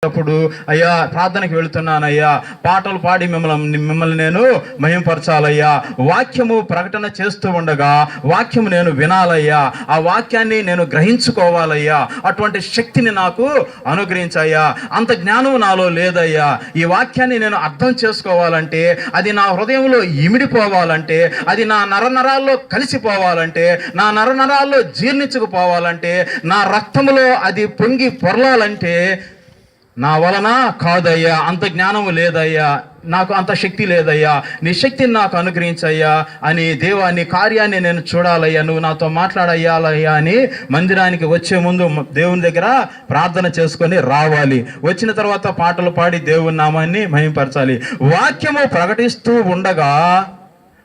అప్పుడు అయ్యా ప్రార్థనకి వెళుతున్నానయ్యా, పాటలు పాడి మిమ్మల్ని నేను మహింపరచాలయ్యా, వాక్యము ప్రకటన చేస్తూ ఉండగా వాక్యము నేను వినాలయ్యా, ఆ వాక్యాన్ని నేను గ్రహించుకోవాలయ్యా, అటువంటి శక్తిని నాకు అనుగ్రహించయ్యా. అంత జ్ఞానం నాలో లేదయ్యా. ఈ వాక్యాన్ని నేను అర్థం చేసుకోవాలంటే, అది నా హృదయంలో ఇమిడిపోవాలంటే, అది నా నరనరాల్లో కలిసిపోవాలంటే, నా నరనరాల్లో జీర్ణించుకుపోవాలంటే, నా రక్తములో అది పొంగి పొరలాలంటే నా వలన కాదయ్యా, అంత జ్ఞానము లేదయ్యా, నాకు అంత శక్తి లేదయ్యా, నీ శక్తిని నాకు అనుగ్రహించయ్యా అని దేవా నీ కార్యాన్ని నేను చూడాలయ్యా, నువ్వు నాతో మాట్లాడయ్యాలయ్యా అని మందిరానికి వచ్చే ముందు దేవుని దగ్గర ప్రార్థన చేసుకొని రావాలి. వచ్చిన తర్వాత పాటలు పాడి దేవుని నామాన్ని మహింపరచాలి. వాక్యము ప్రకటిస్తూ ఉండగా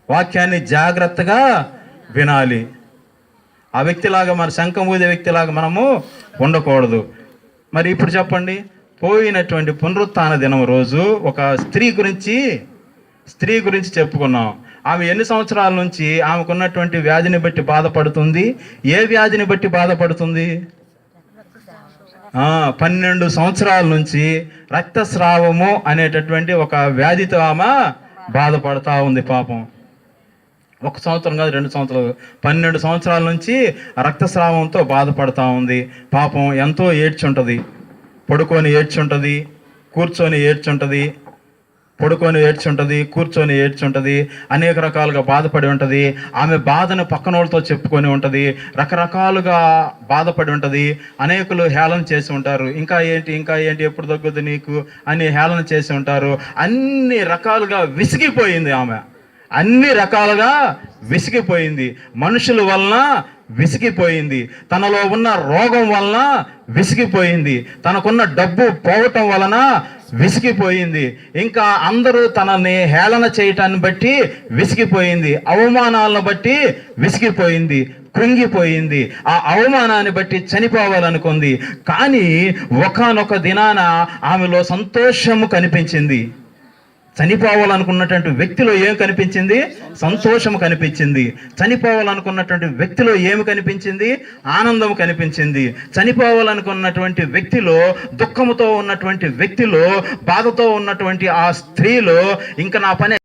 వాక్యాన్ని జాగ్రత్తగా వినాలి. ఆ వ్యక్తిలాగా మన శంఖం ఊదే వ్యక్తిలాగా మనము ఉండకూడదు. మరి ఇప్పుడు చెప్పండి, పోయినటువంటి పునరుత్థాన దినం రోజు ఒక స్త్రీ గురించి చెప్పుకున్నాం. ఆమె ఎన్ని సంవత్సరాల నుంచి ఆమెకున్నటువంటి వ్యాధిని బట్టి బాధపడుతుంది? ఏ వ్యాధిని బట్టి బాధపడుతుంది? 12 సంవత్సరాల నుంచి రక్తస్రావము అనేటటువంటి ఒక వ్యాధితో ఆమె బాధపడతా ఉంది. పాపం 1 సంవత్సరం కాదు, 2 సంవత్సరాలు, 12 సంవత్సరాల నుంచి రక్తస్రావంతో బాధపడతా ఉంది. పాపం ఎంతో ఏడ్చుంటుంది. పడుకొని ఏడ్చుంటుంది, కూర్చొని ఏడ్చుంటుంది, పడుకొని ఏడ్చుంటుంది, కూర్చొని ఏడ్చుంటుంది, అనేక రకాలుగా బాధపడి ఉంటుంది. ఆమె బాధను పక్కన వాళ్ళతో చెప్పుకొని ఉంటుంది, రకరకాలుగా బాధపడి ఉంటుంది. అనేకులు హేళన చేసి ఉంటారు, ఇంకా ఏంటి ఎప్పుడు తగ్గుద్ది నీకు అని హేళన చేసి ఉంటారు. అన్ని రకాలుగా విసిగిపోయింది ఆమె, అన్ని రకాలుగా విసిగిపోయింది. మనుషుల వలన విసిగిపోయింది, తనలో ఉన్న రోగం వలన విసిగిపోయింది, తనకున్న డబ్బు పోవటం వలన విసిగిపోయింది, ఇంకా అందరూ తనని హేళన చేయటాన్ని బట్టి విసిగిపోయింది, అవమానాలను బట్టి విసిగిపోయింది, కృంగిపోయింది, ఆ అవమానాన్ని బట్టి చనిపోవాలనుకుంది. కానీ ఒకానొక దినాన ఆమెలో సంతోషము కనిపించింది. చనిపోవాలనుకున్నటువంటి వ్యక్తిలో ఏం కనిపించింది? సంతోషం కనిపించింది. చనిపోవాలనుకున్నటువంటి వ్యక్తిలో ఏమి కనిపించింది? ఆనందం కనిపించింది. చనిపోవాలనుకున్నటువంటి వ్యక్తిలో, దుఃఖముతో ఉన్నటువంటి వ్యక్తిలో, బాధతో ఉన్నటువంటి ఆ స్త్రీలో ఇంకా నా పని